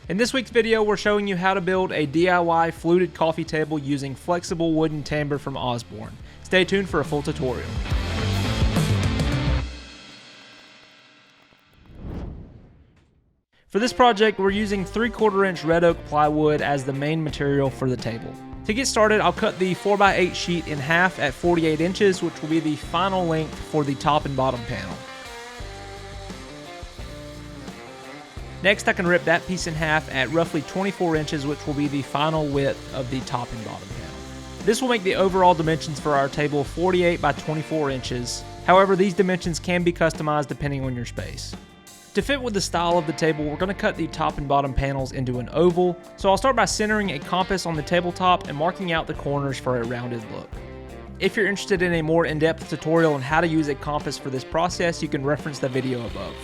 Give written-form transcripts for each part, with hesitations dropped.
In this week's video, we're showing you how to build a DIY fluted coffee table using flexible wooden tambour from Osborne. Stay tuned for a full tutorial. For this project, we're using 3/4 inch red oak plywood as the main material for the table. To get started, I'll cut the 4x8 sheet in half at 48 inches, which will be the final length for the top and bottom panel. Next, I can rip that piece in half at roughly 24 inches, which will be the final width of the top and bottom panel. This will make the overall dimensions for our table 48 by 24 inches. However, these dimensions can be customized depending on your space. To fit with the style of the table, we're going to cut the top and bottom panels into an oval. So I'll start by centering a compass on the tabletop and marking out the corners for a rounded look. If you're interested in a more in-depth tutorial on how to use a compass for this process, you can reference the video above.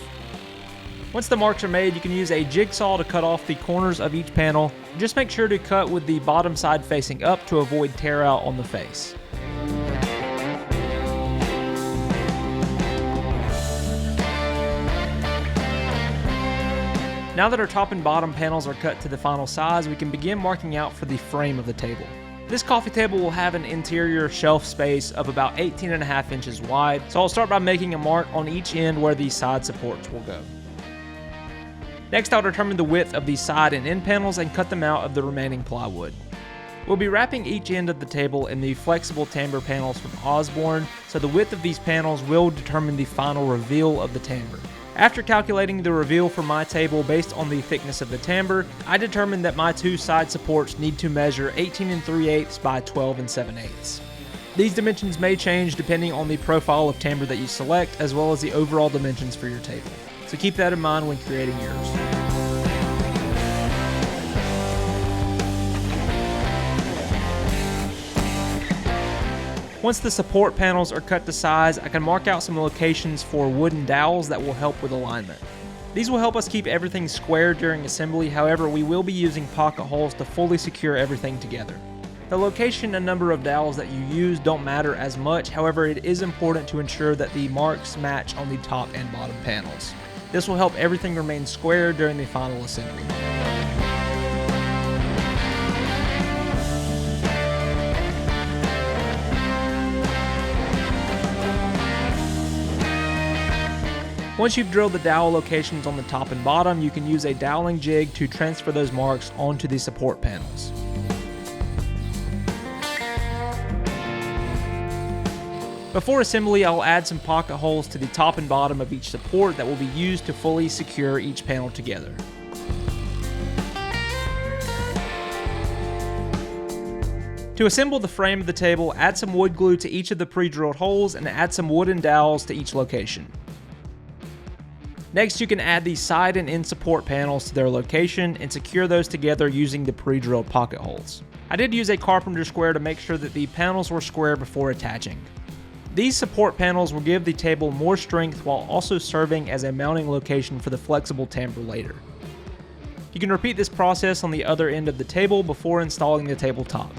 Once the marks are made, you can use a jigsaw to cut off the corners of each panel. Just make sure to cut with the bottom side facing up to avoid tear out on the face. Now that our top and bottom panels are cut to the final size, we can begin marking out for the frame of the table. This coffee table will have an interior shelf space of about 18.5 inches wide, so I'll start by making a mark on each end where the side supports will go. Next, I'll determine the width of the side and end panels and cut them out of the remaining plywood. We'll be wrapping each end of the table in the flexible tambour panels from Osborne, so the width of these panels will determine the final reveal of the tambour. After calculating the reveal for my table based on the thickness of the tambour, I determined that my two side supports need to measure 18 3/8 by 12 7/8. These dimensions may change depending on the profile of tambour that you select, as well as the overall dimensions for your table. So keep that in mind when creating yours. Once the support panels are cut to size, I can mark out some locations for wooden dowels that will help with alignment. These will help us keep everything square during assembly, however we will be using pocket holes to fully secure everything together. The location and number of dowels that you use don't matter as much, however it is important to ensure that the marks match on the top and bottom panels. This will help everything remain square during the final assembly. Once you've drilled the dowel locations on the top and bottom, you can use a doweling jig to transfer those marks onto the support panels. Before assembly, I'll add some pocket holes to the top and bottom of each support that will be used to fully secure each panel together. To assemble the frame of the table, add some wood glue to each of the pre-drilled holes and add some wooden dowels to each location. Next, you can add the side and end support panels to their location and secure those together using the pre-drilled pocket holes. I did use a carpenter square to make sure that the panels were square before attaching. These support panels will give the table more strength while also serving as a mounting location for the flexible tambour later. You can repeat this process on the other end of the table before installing the tabletop.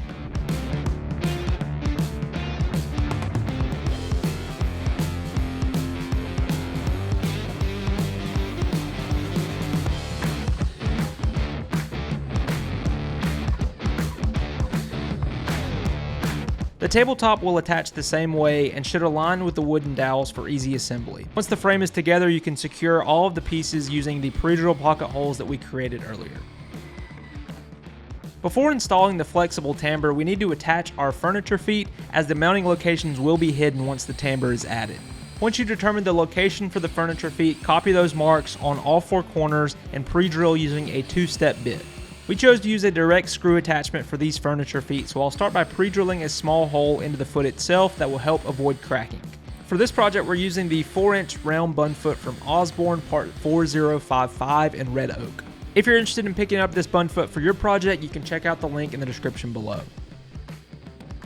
The tabletop will attach the same way and should align with the wooden dowels for easy assembly. Once the frame is together, you can secure all of the pieces using the pre-drilled pocket holes that we created earlier. Before installing the flexible tambour, we need to attach our furniture feet, as the mounting locations will be hidden once the tambour is added. Once you determine the location for the furniture feet, copy those marks on all four corners and pre-drill using a 2-step bit. We chose to use a direct screw attachment for these furniture feet, so I'll start by pre-drilling a small hole into the foot itself that will help avoid cracking. For this project, we're using the 4-inch round bun foot from Osborne, part 4055 in red oak. If you're interested in picking up this bun foot for your project, you can check out the link in the description below.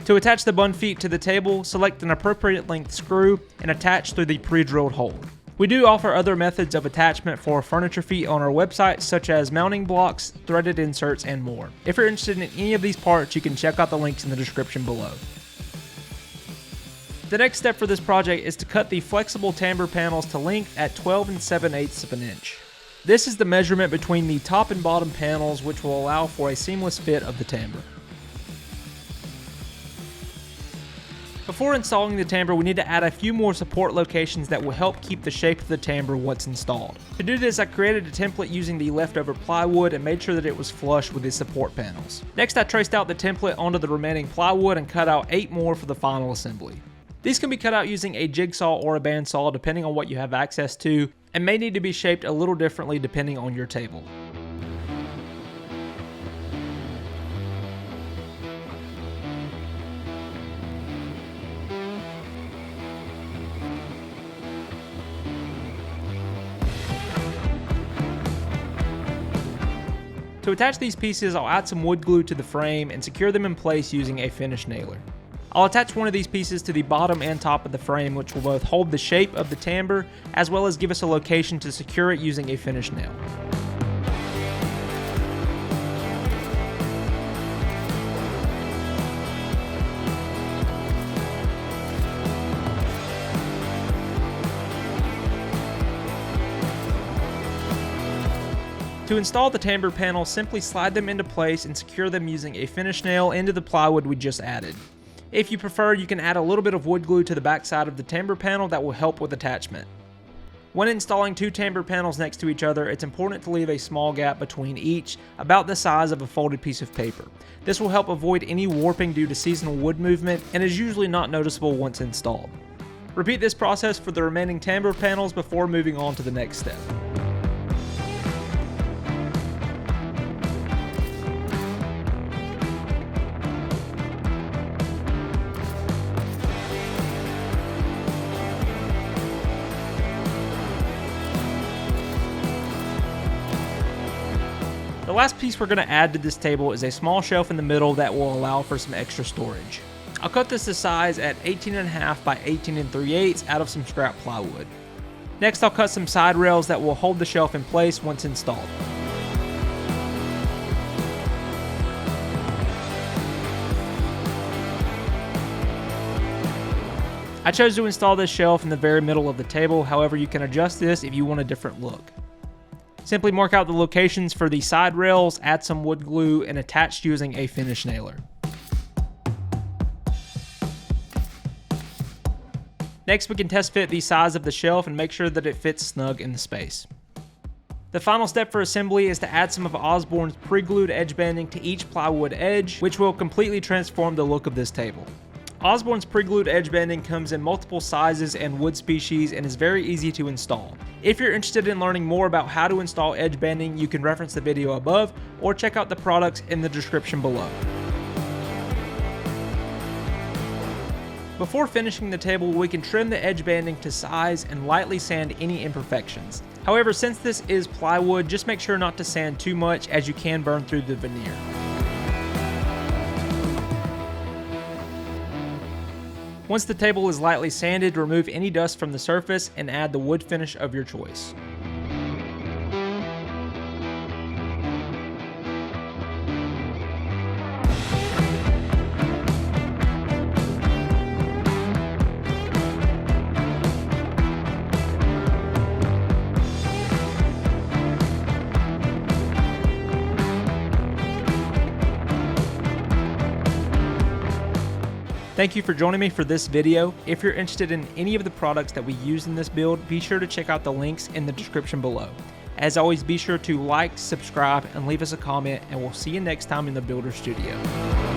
To attach the bun feet to the table, select an appropriate length screw and attach through the pre-drilled hole. We do offer other methods of attachment for furniture feet on our website, such as mounting blocks, threaded inserts, and more. If you're interested in any of these parts, you can check out the links in the description below. The next step for this project is to cut the flexible tambour panels to length at 12 7/8 of an inch. This is the measurement between the top and bottom panels, which will allow for a seamless fit of the tambour. Before installing the tambour, we need to add a few more support locations that will help keep the shape of the tambour once installed. To do this, I created a template using the leftover plywood and made sure that it was flush with the support panels. Next, I traced out the template onto the remaining plywood and cut out 8 more for the final assembly. These can be cut out using a jigsaw or a bandsaw depending on what you have access to, and may need to be shaped a little differently depending on your table. To attach these pieces, I'll add some wood glue to the frame and secure them in place using a finish nailer. I'll attach one of these pieces to the bottom and top of the frame, which will both hold the shape of the tambour as well as give us a location to secure it using a finish nail. To install the tambour panel, simply slide them into place and secure them using a finish nail into the plywood we just added. If you prefer, you can add a little bit of wood glue to the back side of the tambour panel that will help with attachment. When installing 2 tambour panels next to each other, it's important to leave a small gap between each, about the size of a folded piece of paper. This will help avoid any warping due to seasonal wood movement and is usually not noticeable once installed. Repeat this process for the remaining tambour panels before moving on to the next step. The last piece we're going to add to this table is a small shelf in the middle that will allow for some extra storage. I'll cut this to size at 18.5 by 18 3/8 out of some scrap plywood. Next, I'll cut some side rails that will hold the shelf in place once installed. I chose to install this shelf in the very middle of the table, however you can adjust this if you want a different look. Simply mark out the locations for the side rails, add some wood glue, and attach using a finish nailer. Next, we can test fit the size of the shelf and make sure that it fits snug in the space. The final step for assembly is to add some of Osborne's pre-glued edge banding to each plywood edge, which will completely transform the look of this table. Osborne's pre-glued edge banding comes in multiple sizes and wood species and is very easy to install. If you're interested in learning more about how to install edge banding, you can reference the video above or check out the products in the description below. Before finishing the table, we can trim the edge banding to size and lightly sand any imperfections. However, since this is plywood, just make sure not to sand too much as you can burn through the veneer. Once the table is lightly sanded, remove any dust from the surface and add the wood finish of your choice. Thank you for joining me for this video. If you're interested in any of the products that we use in this build, be sure to check out the links in the description below. As always, be sure to like, subscribe, and leave us a comment, and we'll see you next time in the Builder Studio.